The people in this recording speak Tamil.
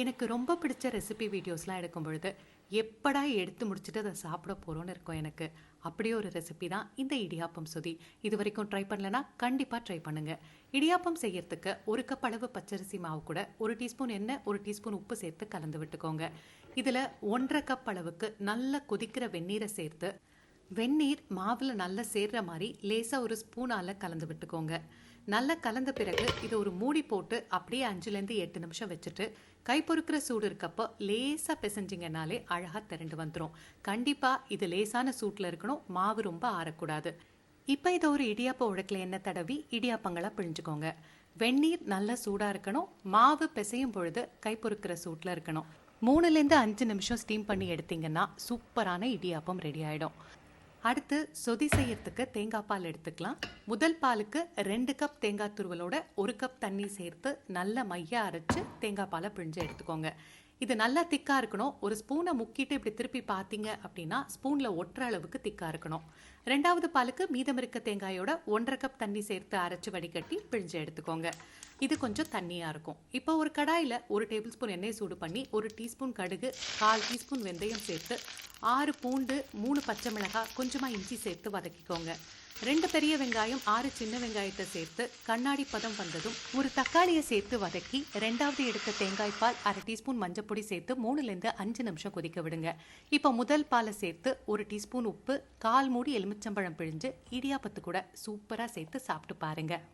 எனக்கு ரொம்ப பிடிச்ச ரெசிபி வீடியோஸ்லாம் எடுக்கும் பொழுது எப்படா எடுத்து முடிச்சுட்டு அதை சாப்பிட போகிறோன்னு இருக்கும் எனக்கு. அப்படியே ஒரு ரெசிபி தான் இந்த இடியாப்பம் சுதி. இது வரைக்கும் ட்ரை பண்ணலனா கண்டிப்பாக ட்ரை பண்ணுங்க. இடியாப்பம் செய்யறதுக்கு ஒரு கப் அளவு பச்சரிசி மாவு கூட 1 டீஸ்பூன் எண்ணெய் 1 டீஸ்பூன் உப்பு சேர்த்து கலந்து விட்டுக்கோங்க. இதில் 1.5 கப் அளவுக்கு நல்லா கொதிக்கிற வெந்நீரை சேர்த்து வெந்நீர் மாவில் நல்லா சேர்ற மாதிரி லேசாக ஒரு ஸ்பூனால் கலந்து விட்டுக்கோங்க. நல்லா கலந்த பிறகு இதை ஒரு மூடி போட்டு அப்படியே 5லேருந்து 8 நிமிஷம் வச்சுட்டு கை பொறுக்கிற சூடு இருக்கப்போ லேசாக பிசைஞ்சிங்கனாலே அழகாக திரண்டு வந்துடும். கண்டிப்பாக இது லேசான சூட்டில் இருக்கணும், மாவு ரொம்ப ஆறக்கூடாது. இப்போ இதை ஒரு இடியாப்ப உடக்கில் எண்ணெய் தடவி இடியாப்பங்களாக பிழிஞ்சுக்கோங்க. வெந்நீர் நல்லா சூடாக இருக்கணும், மாவு பிசையும் பொழுது கை பொறுக்கிற சூட்டில் இருக்கணும். 3லேருந்து 5 நிமிஷம் ஸ்டீம் பண்ணி எடுத்தீங்கன்னா சூப்பரான இடியாப்பம் ரெடி ஆகிடும். அடுத்து சொதி செய்யறதுக்கு தேங்காய் பால் எடுத்துக்கலாம். முதல் பாலுக்கு 2 கப் தேங்காய் துருவலோட 1 கப் தண்ணி சேர்த்து நல்ல மையா அரைச்சு தேங்காய் பாலை பிழிஞ்சு எடுத்துக்கோங்க. இது நல்லா திக்காக இருக்கணும். ஒரு ஸ்பூனை முக்கிட்டு இப்படி திருப்பி பார்த்தீங்க அப்படின்னா ஸ்பூனில் ஒட்டுற அளவுக்கு திக்காக இருக்கணும். 2வது பாலுக்கு மீதம் இருக்க தேங்காயோட 1.5 கப் தண்ணி சேர்த்து அரைச்சி வடிகட்டி பிழிஞ்சு எடுத்துக்கோங்க. இது கொஞ்சம் தண்ணியாக இருக்கும். இப்போ ஒரு கடாயில் 1 டேபிள் ஸ்பூன் எண்ணெய் சூடு பண்ணி 1 டீஸ்பூன் கடுகு 1/4 டீஸ்பூன் வெந்தயம் சேர்த்து 6 பூண்டு 3 பச்சை மிளகாய் கொஞ்சமாக இஞ்சி சேர்த்து வதக்கிக்கோங்க. 2 பெரிய வெங்காயம் 6 சின்ன வெங்காயத்தை சேர்த்து கண்ணாடி பதம் வந்ததும் ஒரு தக்காளியை சேர்த்து வதக்கி 2வது எடுத்த தேங்காய் பால் 1/2 டீஸ்பூன் மஞ்சப்பொடி சேர்த்து 3லேருந்து 5 நிமிஷம் கொதிக்க விடுங்க. இப்போ முதல் பாலை சேர்த்து 1 டீஸ்பூன் உப்பு 1/4 மூடி எலுமிச்சம்பழம் பிழிஞ்சு இடியாப்பத்து கூட சூப்பராக சேர்த்து சாப்பிட்டு பாருங்க.